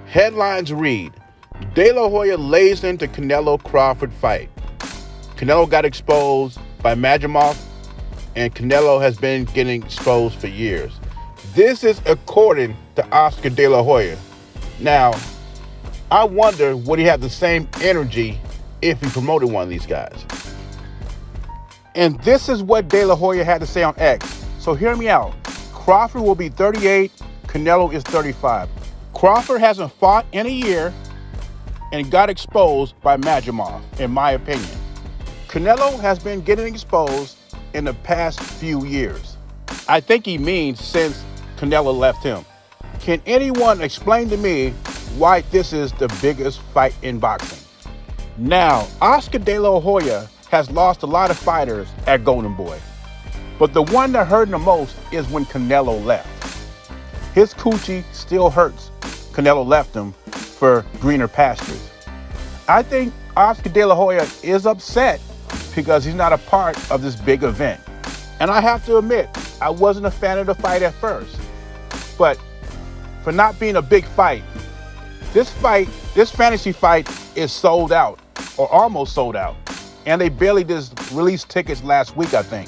Headlines read, De La Hoya lays into Canelo Crawford fight. Canelo got exposed by Majimov, and Canelo has been getting exposed for years. This is according to Oscar De La Hoya. Now, I wonder, would he have the same energy if he promoted one of these guys? And this is what De La Hoya had to say on X. So hear me out. Crawford will be 38, Canelo is 35. Crawford hasn't fought in a year and got exposed by Majimov, in my opinion. Canelo has been getting exposed in the past few years. I think he means since Canelo left him. Can anyone explain to me why this is the biggest fight in boxing? Now, Oscar De La Hoya has lost a lot of fighters at Golden Boy, but the one that hurt him the most is when Canelo left. His coochie still hurts. Canelo left him for greener pastures. I think Oscar De La Hoya is upset because he's not a part of this big event. And I have to admit, I wasn't a fan of the fight at first. But for not being a big fight, this fantasy fight is sold out, or almost sold out. And they barely just released tickets last week, I think.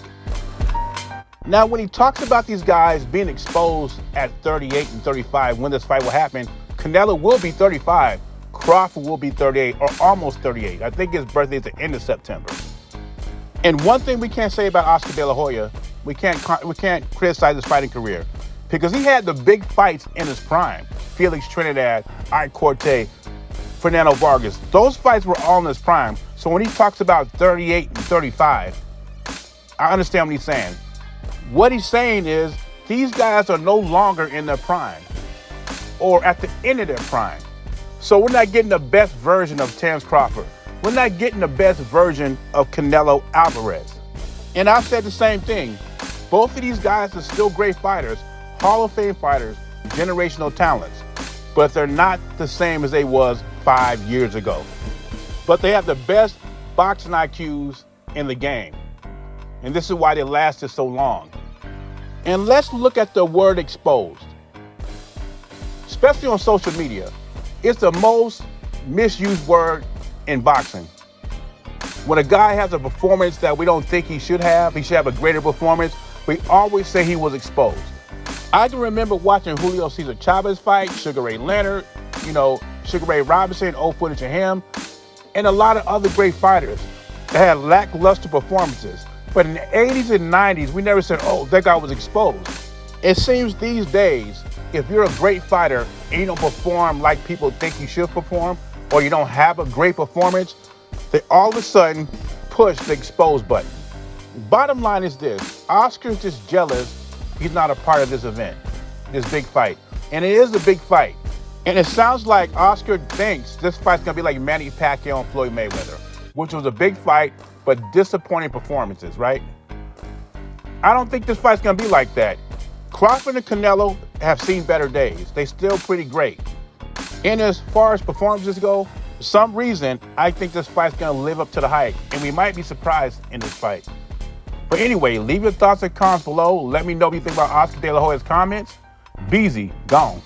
Now, when he talks about these guys being exposed at 38 and 35 when this fight will happen, Canelo will be 35, Crawford will be 38 or almost 38. I think his birthday is the end of September. And one thing we can't say about Oscar De La Hoya, we can't criticize his fighting career because he had the big fights in his prime. Felix Trinidad, Ike Corte, Fernando Vargas. Those fights were all in his prime. So when he talks about 38 and 35, I understand what he's saying. What he's saying is these guys are no longer in their prime or at the end of their prime. So we're not getting the best version of Terence Crawford. We're not getting the best version of Canelo Alvarez. And I've said the same thing. Both of these guys are still great fighters, Hall of Fame fighters, generational talents, but they're not the same as they was 5 years ago. But they have the best boxing IQs in the game. And this is why they lasted so long. And let's look at the word exposed. Especially on social media, it's the most misused word in boxing. When a guy has a performance that we don't think he should have a greater performance, we always say he was exposed. I can remember watching Julio Cesar Chavez fight, Sugar Ray Leonard, Sugar Ray Robinson, old footage of him, and a lot of other great fighters that had lackluster performances. But in the 80s and 90s, we never said, oh, that guy was exposed. It seems these days, if you're a great fighter and you don't perform like people think you should perform, or you don't have a great performance, they all of a sudden push the expose button. Bottom line is this, Oscar's just jealous he's not a part of this event, this big fight. And it is a big fight. And it sounds like Oscar thinks this fight's gonna be like Manny Pacquiao and Floyd Mayweather, which was a big fight, but disappointing performances, right? I don't think this fight's gonna be like that. Crawford and Canelo have seen better days. They're still pretty great. And as far as performances go, for some reason, I think this fight's gonna live up to the hype, and we might be surprised in this fight. But anyway, leave your thoughts and comments below. Let me know what you think about Oscar De La Hoya's comments. Beezy, gone.